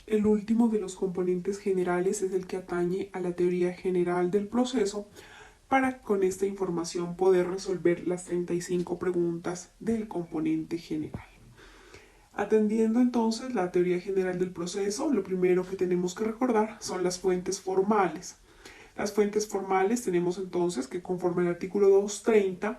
El último de los componentes generales es el que atañe a la teoría general del proceso para con esta información poder resolver las 35 preguntas del componente general. Atendiendo entonces la teoría general del proceso, lo primero que tenemos que recordar son las fuentes formales. Las fuentes formales tenemos entonces que conforme al artículo 230,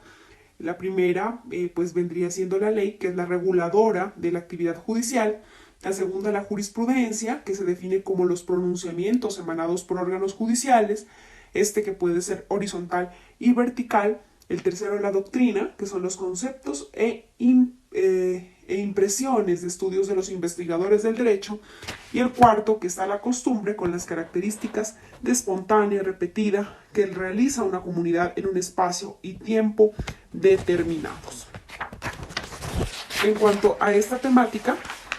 la primera pues vendría siendo la ley, que es la reguladora de la actividad judicial. La segunda, la jurisprudencia, que se define como los pronunciamientos emanados por órganos judiciales, que puede ser horizontal y vertical. El tercero, la doctrina, que son los conceptos e impresiones de estudios de los investigadores del derecho. Y el cuarto, que está la costumbre, con las características de espontánea, repetida, que realiza una comunidad en un espacio y tiempo determinados. En cuanto a esta temática,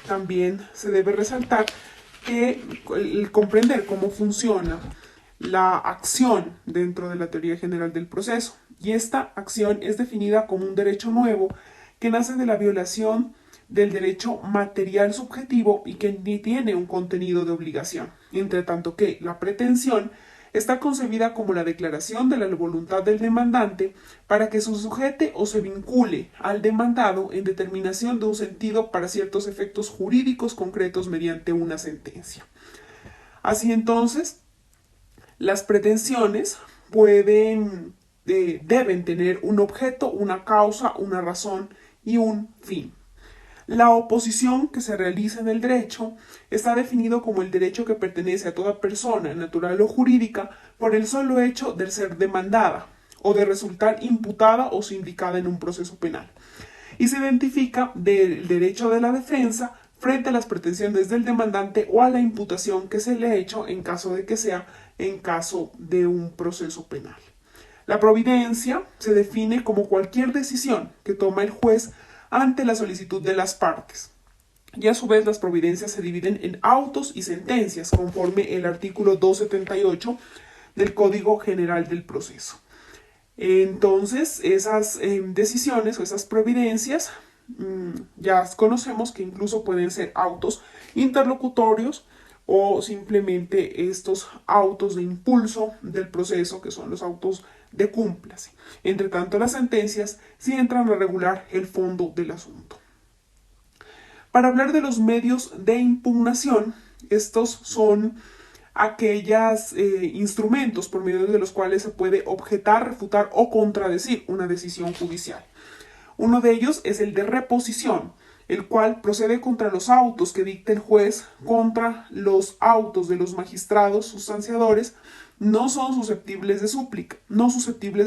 también se debe resaltar que el comprender cómo funciona la acción dentro de la teoría general del proceso. Y esta acción es definida como un derecho nuevo que nace de la violación del derecho material subjetivo y que ni tiene un contenido de obligación, entre tanto que la pretensión está concebida como la declaración de la voluntad del demandante para que se sujete o se vincule al demandado en determinación de un sentido para ciertos efectos jurídicos concretos mediante una sentencia. Así entonces, las pretensiones deben tener un objeto, una causa, una razón y un fin. La oposición que se realiza en el derecho está definido como el derecho que pertenece a toda persona, natural o jurídica, por el solo hecho de ser demandada o de resultar imputada o sindicada en un proceso penal. Y se identifica del derecho de la defensa frente a las pretensiones del demandante o a la imputación que se le ha hecho en caso de que sea en caso de un proceso penal. La providencia se define como cualquier decisión que toma el juez ante la solicitud de las partes. Y a su vez las providencias se dividen en autos y sentencias conforme el artículo 278 del Código General del Proceso. Entonces, esas decisiones o esas providencias ya conocemos que incluso pueden ser autos interlocutorios o simplemente estos autos de impulso del proceso, que son los autos de cúmplice. Entre tanto, las sentencias sí entran a regular el fondo del asunto. Para hablar de los medios de impugnación, estos son aquellos instrumentos por medio de los cuales se puede objetar, refutar o contradecir una decisión judicial. Uno de ellos es el de reposición, el cual procede contra los autos que dicta el juez, contra los autos de los magistrados sustanciadores, no susceptibles de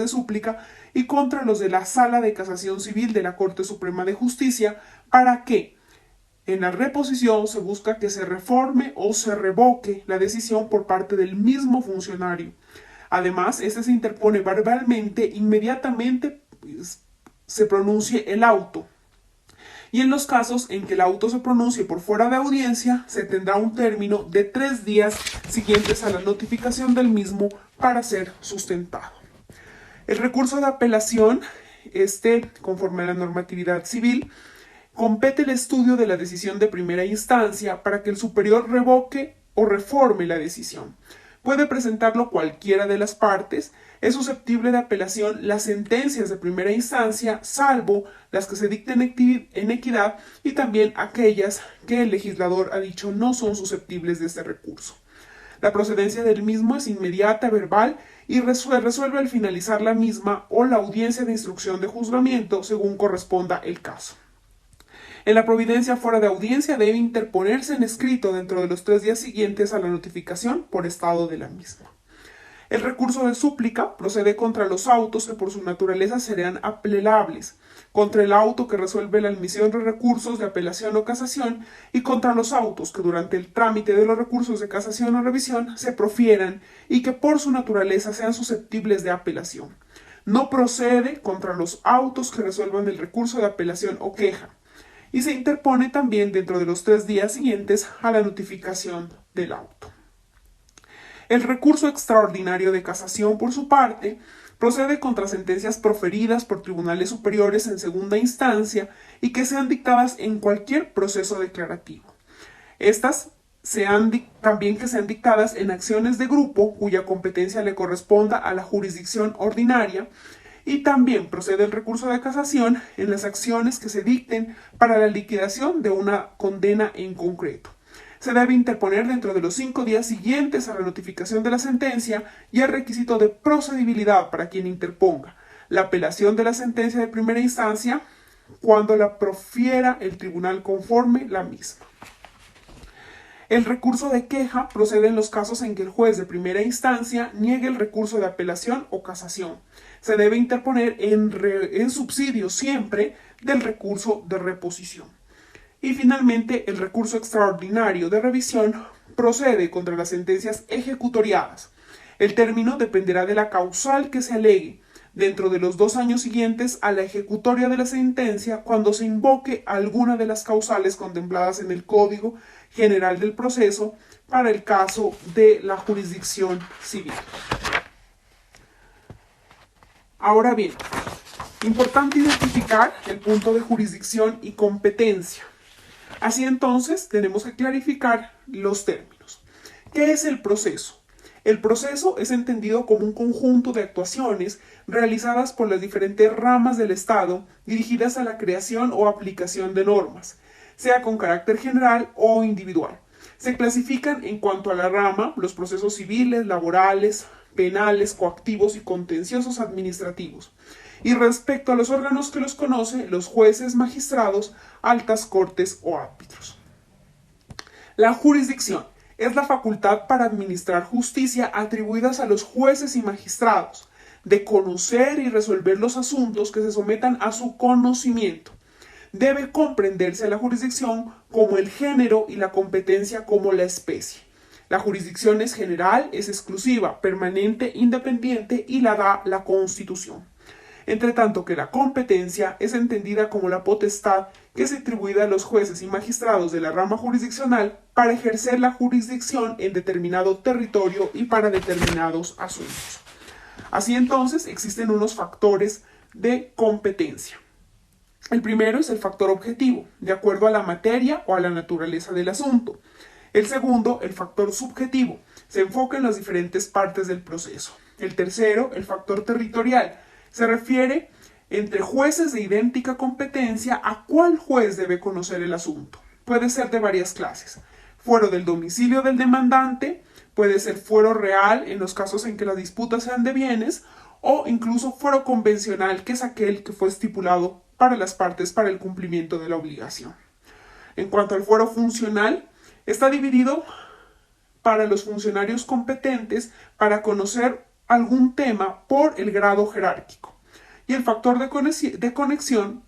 súplica, y contra los de la Sala de Casación Civil de la Corte Suprema de Justicia, para que en la reposición se busca que se reforme o se revoque la decisión por parte del mismo funcionario. Además, este se interpone verbalmente, inmediatamente se pronuncie el auto. Y en los casos en que el auto se pronuncie por fuera de audiencia, se tendrá un término de 3 días siguientes a la notificación del mismo para ser sustentado. El recurso de apelación, conforme a la normatividad civil, compete el estudio de la decisión de primera instancia para que el superior revoque o reforme la decisión. Puede presentarlo cualquiera de las partes. Es susceptible de apelación las sentencias de primera instancia, salvo las que se dicten en equidad y también aquellas que el legislador ha dicho no son susceptibles de este recurso. La procedencia del mismo es inmediata, verbal y resuelve al finalizar la misma o la audiencia de instrucción de juzgamiento según corresponda el caso. En la providencia fuera de audiencia debe interponerse en escrito dentro de los 3 días siguientes a la notificación por estado de la misma. El recurso de súplica procede contra los autos que por su naturaleza serán apelables, contra el auto que resuelve la admisión de recursos de apelación o casación y contra los autos que durante el trámite de los recursos de casación o revisión se profieran y que por su naturaleza sean susceptibles de apelación. No procede contra los autos que resuelvan el recurso de apelación o queja, y se interpone también dentro de los 3 días siguientes a la notificación del auto. El recurso extraordinario de casación, por su parte, procede contra sentencias proferidas por tribunales superiores en segunda instancia y que sean dictadas en cualquier proceso declarativo. Estas también que sean dictadas en acciones de grupo cuya competencia le corresponda a la jurisdicción ordinaria, y también procede el recurso de casación en las acciones que se dicten para la liquidación de una condena en concreto. Se debe interponer dentro de los 5 días siguientes a la notificación de la sentencia y el requisito de procedibilidad para quien interponga la apelación de la sentencia de primera instancia cuando la profiera el tribunal conforme la misma. El recurso de queja procede en los casos en que el juez de primera instancia niegue el recurso de apelación o casación. Se debe interponer en subsidio siempre del recurso de reposición. Y finalmente, el recurso extraordinario de revisión procede contra las sentencias ejecutoriadas. El término dependerá de la causal que se alegue dentro de los 2 años siguientes a la ejecutoria de la sentencia cuando se invoque alguna de las causales contempladas en el Código General del Proceso para el caso de la jurisdicción civil. Ahora bien, importante identificar el punto de jurisdicción y competencia. Así entonces, tenemos que clarificar los términos. ¿Qué es el proceso? El proceso es entendido como un conjunto de actuaciones realizadas por las diferentes ramas del Estado dirigidas a la creación o aplicación de normas, sea con carácter general o individual. Se clasifican en cuanto a la rama los procesos civiles, laborales, penales, coactivos y contenciosos administrativos. Y respecto a los órganos que los conoce, los jueces, magistrados, altas cortes o árbitros. La jurisdicción es la facultad para administrar justicia atribuidas a los jueces y magistrados, de conocer y resolver los asuntos que se sometan a su conocimiento. Debe comprenderse a la jurisdicción como el género y la competencia como la especie. La jurisdicción es general, es exclusiva, permanente, independiente y la da la Constitución. Entre tanto que la competencia es entendida como la potestad que es atribuida a los jueces y magistrados de la rama jurisdiccional para ejercer la jurisdicción en determinado territorio y para determinados asuntos. Así entonces existen unos factores de competencia. El primero es el factor objetivo, de acuerdo a la materia o a la naturaleza del asunto. El segundo, el factor subjetivo, se enfoca en las diferentes partes del proceso. El tercero, el factor territorial, se refiere entre jueces de idéntica competencia a cuál juez debe conocer el asunto. Puede ser de varias clases. Fuero del domicilio del demandante, puede ser fuero real en los casos en que las disputas sean de bienes, o incluso fuero convencional, que es aquel que fue estipulado para las partes para el cumplimiento de la obligación. En cuanto al fuero funcional, está dividido para los funcionarios competentes para conocer algún tema por el grado jerárquico. Y el factor de conexión,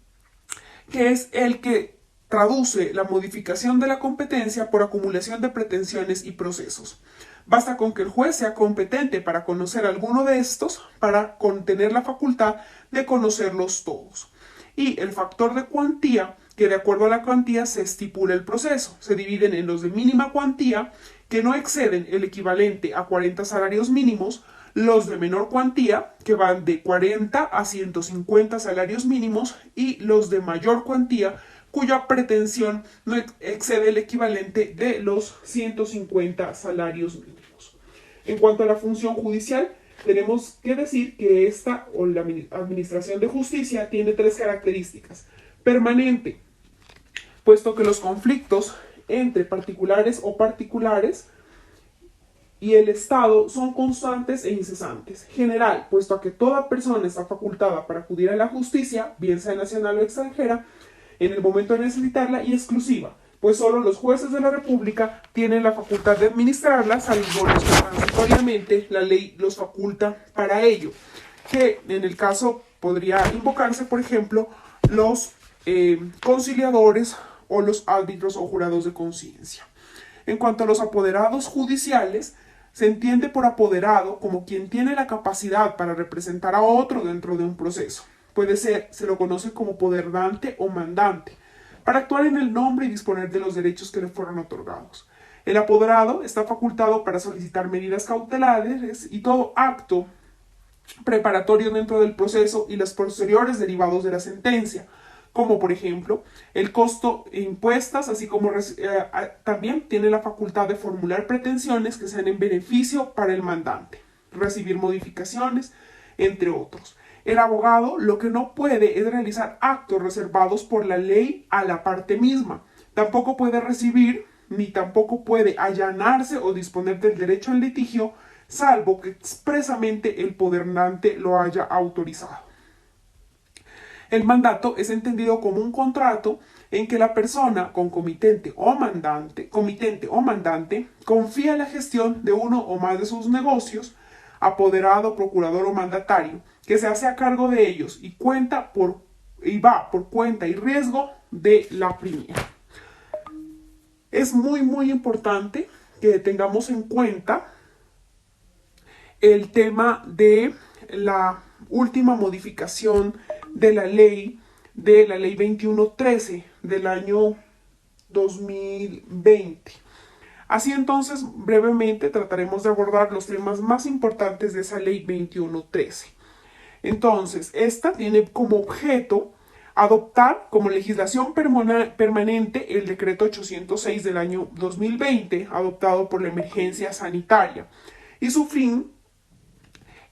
que es el que traduce la modificación de la competencia por acumulación de pretensiones y procesos. Basta con que el juez sea competente para conocer alguno de estos para tener la facultad de conocerlos todos. Y el factor de cuantía, que de acuerdo a la cuantía se estipula el proceso. Se dividen en los de mínima cuantía, que no exceden el equivalente a 40 salarios mínimos, los de menor cuantía, que van de 40 a 150 salarios mínimos, y los de mayor cuantía, cuya pretensión no excede el equivalente de los 150 salarios mínimos. En cuanto a la función judicial, tenemos que decir que esta o la administración de justicia tiene 3 características. Permanente, puesto que los conflictos entre particulares o particulares y el Estado son constantes e incesantes. General, puesto a que toda persona está facultada para acudir a la justicia, bien sea nacional o extranjera, en el momento de necesitarla, y exclusiva, pues solo los jueces de la República tienen la facultad de administrarla, salvo los que transitoriamente la ley los faculta para ello, que en el caso podría invocarse, por ejemplo, los conciliadores o los árbitros o jurados de conciencia. En cuanto a los apoderados judiciales, se entiende por apoderado como quien tiene la capacidad para representar a otro dentro de un proceso. Puede ser, se lo conoce como poderdante o mandante, para actuar en el nombre y disponer de los derechos que le fueron otorgados. El apoderado está facultado para solicitar medidas cautelares y todo acto preparatorio dentro del proceso y los posteriores derivados de la sentencia. como por ejemplo el costo e impuestas, así como también tiene la facultad de formular pretensiones que sean en beneficio para el mandante, recibir modificaciones, entre otros. El abogado lo que no puede es realizar actos reservados por la ley a la parte misma. Tampoco puede recibir ni tampoco puede allanarse o disponer del derecho al litigio, salvo que expresamente el poder-dante lo haya autorizado. El mandato es entendido como un contrato en que la persona comitente o mandante confía la gestión de uno o más de sus negocios, apoderado, procurador o mandatario, que se hace a cargo de ellos y va por cuenta y riesgo de la primera. Es muy importante que tengamos en cuenta el tema de la última modificación de la ley 2113 del año 2020. Así entonces, brevemente trataremos de abordar los temas más importantes de esa ley 2113. Entonces, esta tiene como objeto adoptar como legislación permanente el decreto 806 del año 2020, adoptado por la emergencia sanitaria. Y su fin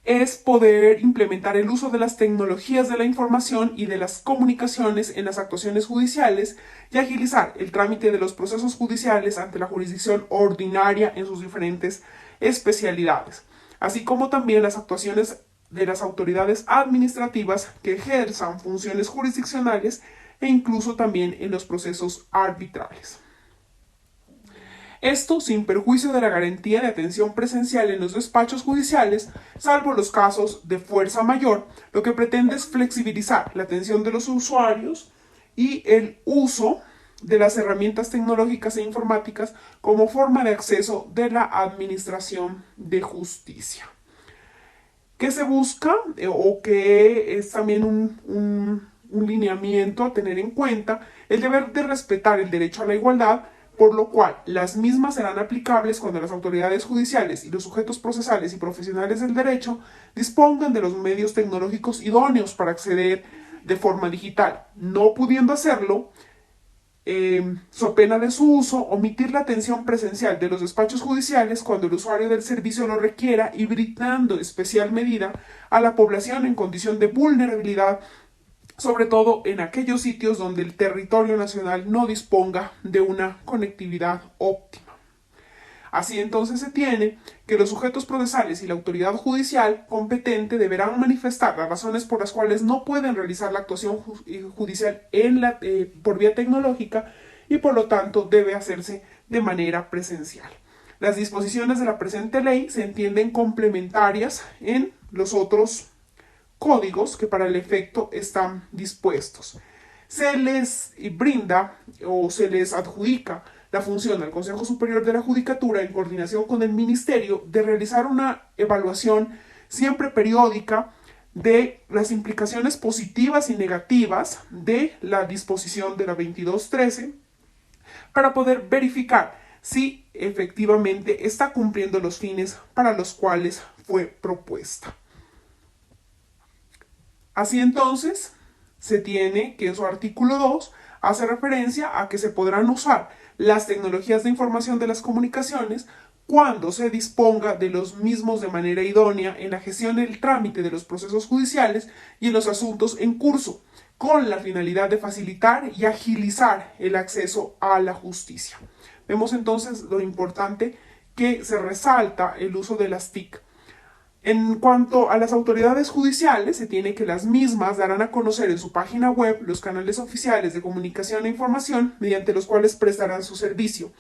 es poder implementar el uso de las tecnologías de la información y de las comunicaciones en las actuaciones judiciales y agilizar el trámite de los procesos judiciales ante la jurisdicción ordinaria en sus diferentes especialidades, así como también las actuaciones de las autoridades administrativas que ejerzan funciones jurisdiccionales e incluso también en los procesos arbitrales. Esto sin perjuicio de la garantía de atención presencial en los despachos judiciales, salvo los casos de fuerza mayor, lo que pretende es flexibilizar la atención de los usuarios y el uso de las herramientas tecnológicas e informáticas como forma de acceso de la administración de justicia. ¿Qué se busca o que es también un lineamiento a tener en cuenta? El deber de respetar el derecho a la igualdad, por lo cual las mismas serán aplicables cuando las autoridades judiciales y los sujetos procesales y profesionales del derecho dispongan de los medios tecnológicos idóneos para acceder de forma digital. No pudiendo hacerlo, so pena de su uso, omitir la atención presencial de los despachos judiciales cuando el usuario del servicio lo requiera y brindando especial medida a la población en condición de vulnerabilidad, sobre todo en aquellos sitios donde el territorio nacional no disponga de una conectividad óptima. Así entonces se tiene que los sujetos procesales y la autoridad judicial competente deberán manifestar las razones por las cuales no pueden realizar la actuación judicial por vía tecnológica y por lo tanto debe hacerse de manera presencial. Las disposiciones de la presente ley se entienden complementarias en los otros códigos que para el efecto están dispuestos. Se les brinda o se les adjudica la función al Consejo Superior de la Judicatura, en coordinación con el Ministerio, de realizar una evaluación siempre periódica de las implicaciones positivas y negativas de la disposición de la 2213 para poder verificar si efectivamente está cumpliendo los fines para los cuales fue propuesta. Así entonces, se tiene que en su artículo 2 hace referencia a que se podrán usar las tecnologías de información de las comunicaciones cuando se disponga de los mismos de manera idónea en la gestión del trámite de los procesos judiciales y en los asuntos en curso, con la finalidad de facilitar y agilizar el acceso a la justicia. Vemos entonces lo importante que se resalta el uso de las TIC. En cuanto a las autoridades judiciales, se tiene que las mismas darán a conocer en su página web los canales oficiales de comunicación e información mediante los cuales prestarán su servicio,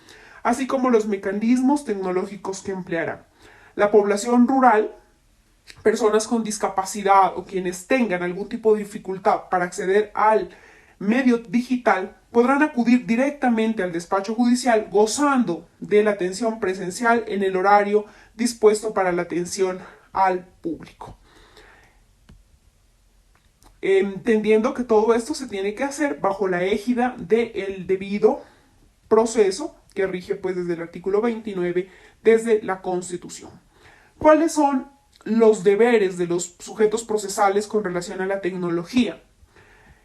así como los mecanismos tecnológicos que emplearán. La población rural, personas con discapacidad o quienes tengan algún tipo de dificultad para acceder al medio digital, podrán acudir directamente al despacho judicial gozando de la atención presencial en el horario dispuesto para la atención al público. Entendiendo que todo esto se tiene que hacer bajo la égida del debido proceso que rige pues desde el artículo 29 desde la Constitución. ¿Cuáles son los deberes de los sujetos procesales con relación a la tecnología?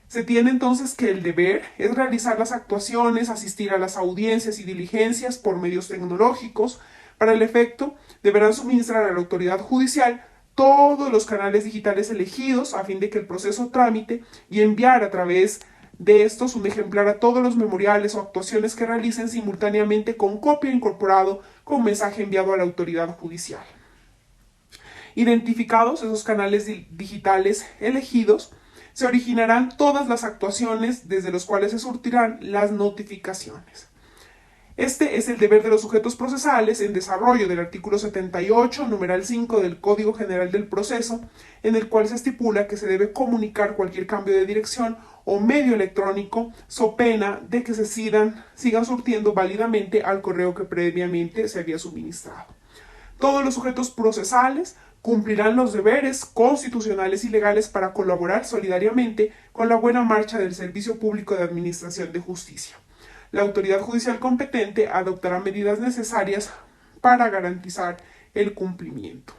Se tiene entonces que el deber es realizar las actuaciones, asistir a las audiencias y diligencias por medios tecnológicos. Para el efecto, deberán suministrar a la autoridad judicial todos los canales digitales elegidos a fin de que el proceso tramite y enviar a través de estos un ejemplar a todos los memoriales o actuaciones que realicen simultáneamente con copia incorporado con mensaje enviado a la autoridad judicial. Identificados esos canales digitales elegidos, se originarán todas las actuaciones desde los cuales se surtirán las notificaciones. Este es el deber de los sujetos procesales en desarrollo del artículo 78, numeral 5 del Código General del Proceso, en el cual se estipula que se debe comunicar cualquier cambio de dirección o medio electrónico, so pena de que se sigan surtiendo válidamente al correo que previamente se había suministrado. Todos los sujetos procesales cumplirán los deberes constitucionales y legales para colaborar solidariamente con la buena marcha del servicio público de administración de justicia. La autoridad judicial competente adoptará medidas necesarias para garantizar el cumplimiento.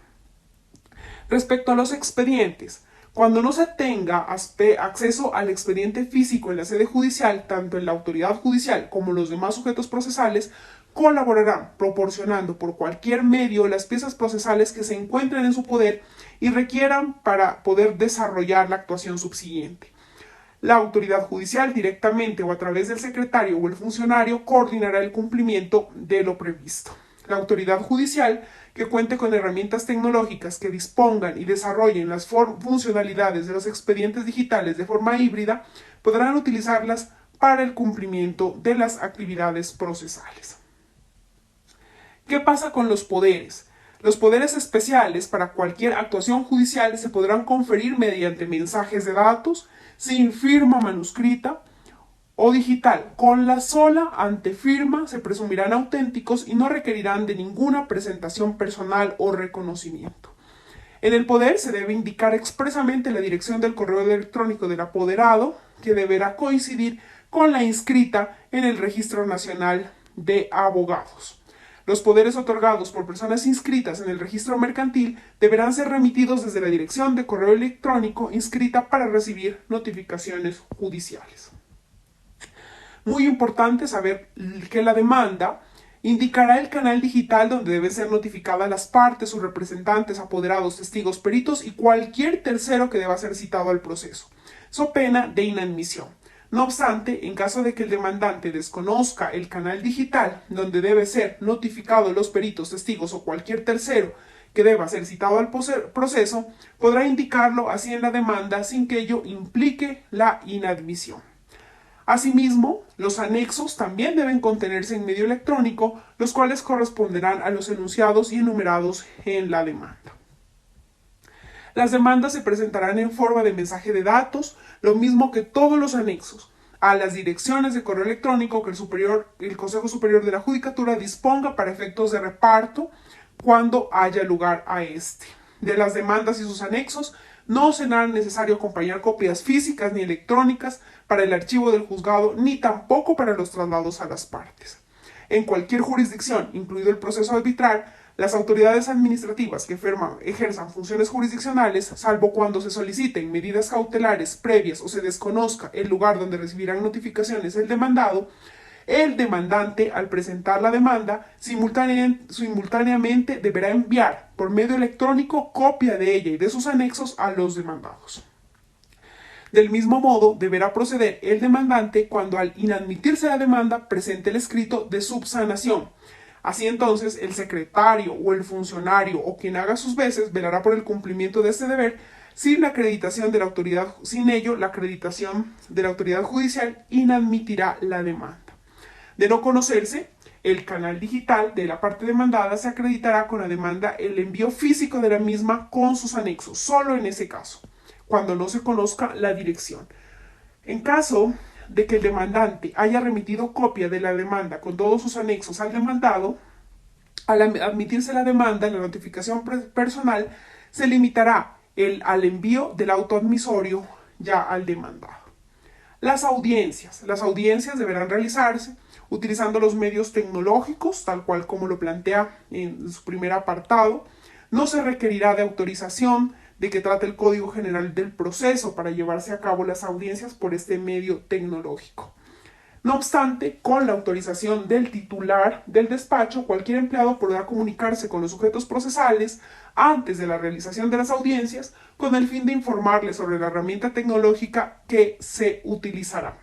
Respecto a los expedientes, cuando no se tenga acceso al expediente físico en la sede judicial, tanto en la autoridad judicial como los demás sujetos procesales colaborarán proporcionando por cualquier medio las piezas procesales que se encuentren en su poder y requieran para poder desarrollar la actuación subsiguiente. La autoridad judicial, directamente o a través del secretario o el funcionario, coordinará el cumplimiento de lo previsto. La autoridad judicial, que cuente con herramientas tecnológicas que dispongan y desarrollen las funcionalidades de los expedientes digitales de forma híbrida, podrán utilizarlas para el cumplimiento de las actividades procesales. ¿Qué pasa con los poderes? Los poderes especiales para cualquier actuación judicial se podrán conferir mediante mensajes de datos, sin firma manuscrita o digital. Con la sola antefirma se presumirán auténticos y no requerirán de ninguna presentación personal o reconocimiento. En el poder se debe indicar expresamente la dirección del correo electrónico del apoderado, que deberá coincidir con la inscrita en el Registro Nacional de Abogados. Los poderes otorgados por personas inscritas en el registro mercantil deberán ser remitidos desde la dirección de correo electrónico inscrita para recibir notificaciones judiciales. Muy importante saber que la demanda indicará el canal digital donde deben ser notificadas las partes, sus representantes, apoderados, testigos, peritos y cualquier tercero que deba ser citado al proceso, so pena de inadmisión. No obstante, en caso de que el demandante desconozca el canal digital donde debe ser notificado los peritos, testigos o cualquier tercero que deba ser citado al proceso, podrá indicarlo así en la demanda sin que ello implique la inadmisión. Asimismo, los anexos también deben contenerse en medio electrónico, los cuales corresponderán a los enunciados y enumerados en la demanda. Las demandas se presentarán en forma de mensaje de datos, lo mismo que todos los anexos, a las direcciones de correo electrónico que el Consejo Superior de la Judicatura disponga para efectos de reparto cuando haya lugar a este. De las demandas y sus anexos no será necesario acompañar copias físicas ni electrónicas para el archivo del juzgado, ni tampoco para los traslados a las partes. En cualquier jurisdicción, incluido el proceso arbitral, las autoridades administrativas que ejerzan funciones jurisdiccionales, salvo cuando se soliciten medidas cautelares previas o se desconozca el lugar donde recibirán notificaciones el demandante, al presentar la demanda, simultáneamente deberá enviar por medio electrónico copia de ella y de sus anexos a los demandados. Del mismo modo, deberá proceder el demandante cuando, al inadmitirse la demanda, presente el escrito de subsanación. Así entonces, el secretario o el funcionario o quien haga sus veces velará por el cumplimiento de este deber. Sin ello, la acreditación de la autoridad judicial inadmitirá la demanda. De no conocerse el canal digital de la parte demandada, se acreditará con la demanda el envío físico de la misma con sus anexos, solo en ese caso, cuando no se conozca la dirección. En caso de que el demandante haya remitido copia de la demanda con todos sus anexos al demandado, al admitirse la demanda, la notificación personal se limitará al envío del auto admisorio ya al demandado. Las audiencias deberán realizarse utilizando los medios tecnológicos, tal cual como lo plantea en su primer apartado. No se requerirá de autorización de qué trata el Código General del Proceso para llevarse a cabo las audiencias por este medio tecnológico. No obstante, con la autorización del titular del despacho, cualquier empleado podrá comunicarse con los sujetos procesales antes de la realización de las audiencias con el fin de informarles sobre la herramienta tecnológica que se utilizará.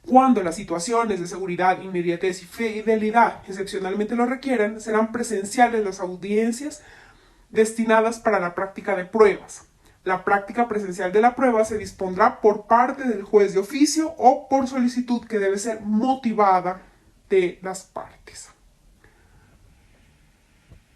Cuando las situaciones de seguridad, inmediatez y fidelidad excepcionalmente lo requieran, serán presenciales las audiencias destinadas para la práctica de pruebas. La práctica presencial de la prueba se dispondrá por parte del juez de oficio o por solicitud que debe ser motivada de las partes.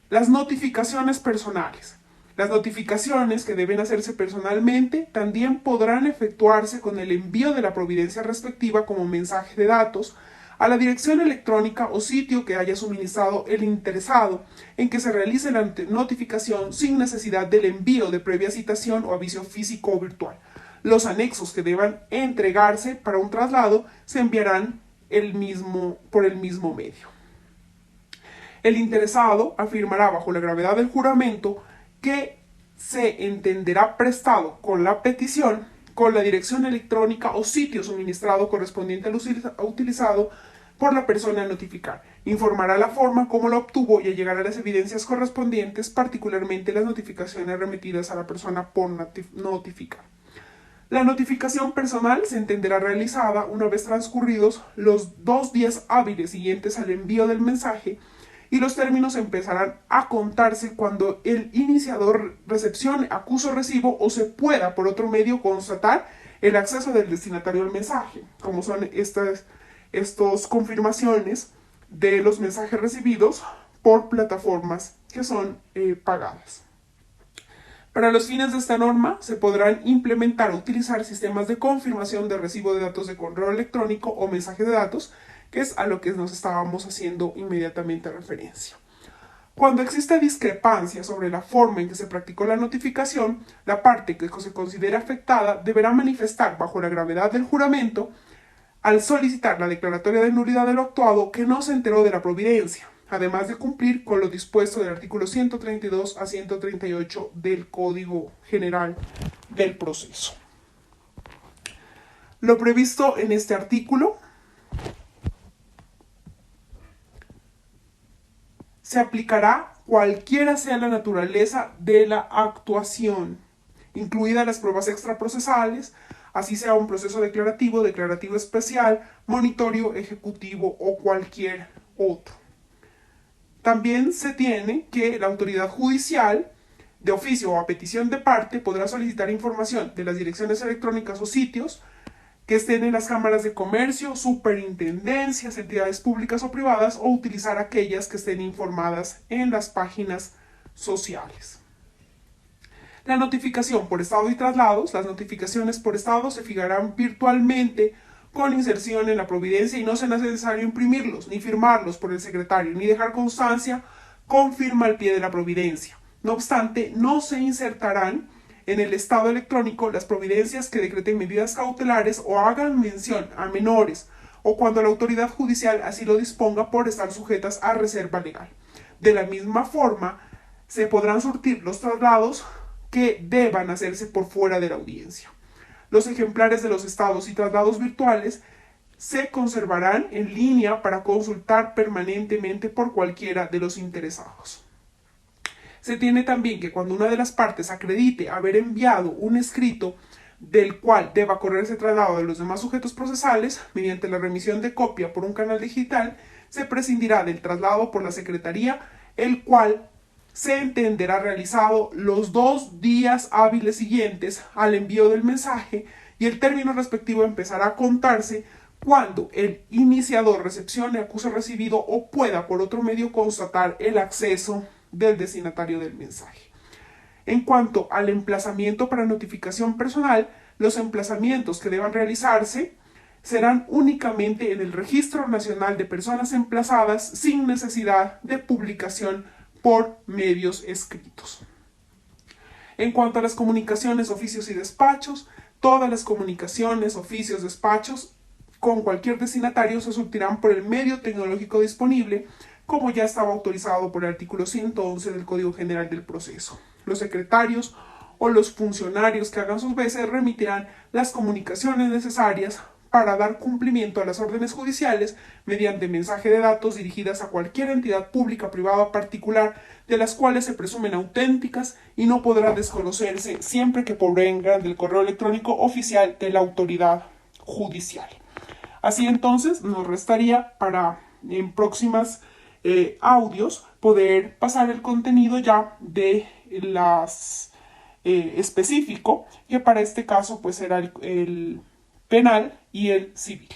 Las notificaciones personales. Las notificaciones que deben hacerse personalmente también podrán efectuarse con el envío de la providencia respectiva como mensaje de datos a la dirección electrónica o sitio que haya suministrado el interesado en que se realice la notificación sin necesidad del envío de previa citación o aviso físico o virtual. Los anexos que deban entregarse para un traslado se enviarán por el mismo medio. El interesado afirmará bajo la gravedad del juramento que se entenderá prestado con la petición con la dirección electrónica o sitio suministrado correspondiente al utilizado por la persona a notificar. Informará la forma como lo obtuvo y allegará las evidencias correspondientes, particularmente las notificaciones remitidas a la persona por notificar. La notificación personal se entenderá realizada una vez transcurridos los 2 días hábiles siguientes al envío del mensaje y los términos empezarán a contarse cuando el iniciador recepcione, acuse o recibo o se pueda por otro medio constatar el acceso del destinatario al mensaje, como son estas confirmaciones de los mensajes recibidos por plataformas que son pagadas. Para los fines de esta norma, se podrán implementar o utilizar sistemas de confirmación de recibo de datos de correo electrónico o mensaje de datos, que es a lo que nos estábamos haciendo inmediatamente referencia. Cuando existe discrepancia sobre la forma en que se practicó la notificación, la parte que se considera afectada deberá manifestar bajo la gravedad del juramento, al solicitar la declaratoria de nulidad de lo actuado, que no se enteró de la providencia, además de cumplir con lo dispuesto del artículo 132 a 138 del Código General del Proceso. Lo previsto en este artículo se aplicará cualquiera sea la naturaleza de la actuación, incluidas las pruebas extraprocesales, así sea un proceso declarativo especial, monitorio, ejecutivo o cualquier otro. También se tiene que la autoridad judicial, de oficio o a petición de parte, podrá solicitar información de las direcciones electrónicas o sitios que estén en las cámaras de comercio, superintendencias, entidades públicas o privadas, o utilizar aquellas que estén informadas en las páginas sociales. La notificación por estado y traslados. Las notificaciones por estado se fijarán virtualmente con inserción en la providencia y no será necesario imprimirlos, ni firmarlos por el secretario, ni dejar constancia con firma al pie de la providencia. No obstante, no se insertarán en el estado electrónico las providencias que decreten medidas cautelares o hagan mención a menores, o cuando la autoridad judicial así lo disponga por estar sujetas a reserva legal. De la misma forma, se podrán surtir los traslados que deban hacerse por fuera de la audiencia. Los ejemplares de los estados y traslados virtuales se conservarán en línea para consultar permanentemente por cualquiera de los interesados. Se tiene también que cuando una de las partes acredite haber enviado un escrito del cual deba correrse traslado de los demás sujetos procesales, mediante la remisión de copia por un canal digital, se prescindirá del traslado por la Secretaría, el cual se entenderá realizado los 2 días hábiles siguientes al envío del mensaje y el término respectivo empezará a contarse cuando el iniciador recepcione, acuse recibido o pueda por otro medio constatar el acceso del destinatario del mensaje. En cuanto al emplazamiento para notificación personal, los emplazamientos que deban realizarse serán únicamente en el Registro Nacional de Personas Emplazadas sin necesidad de publicación por medios escritos. En cuanto a las comunicaciones, oficios y despachos, todas las comunicaciones, oficios, despachos con cualquier destinatario se surtirán por el medio tecnológico disponible, como ya estaba autorizado por el artículo 111 del Código General del Proceso. Los secretarios o los funcionarios que hagan sus veces remitirán las comunicaciones necesarias para dar cumplimiento a las órdenes judiciales mediante mensaje de datos dirigidas a cualquier entidad pública, privada o particular, de las cuales se presumen auténticas y no podrá desconocerse siempre que provengan del correo electrónico oficial de la autoridad judicial. Así entonces nos restaría para en próximas audios poder pasar el contenido ya de las específico, que para este caso pues será el penal y el civil.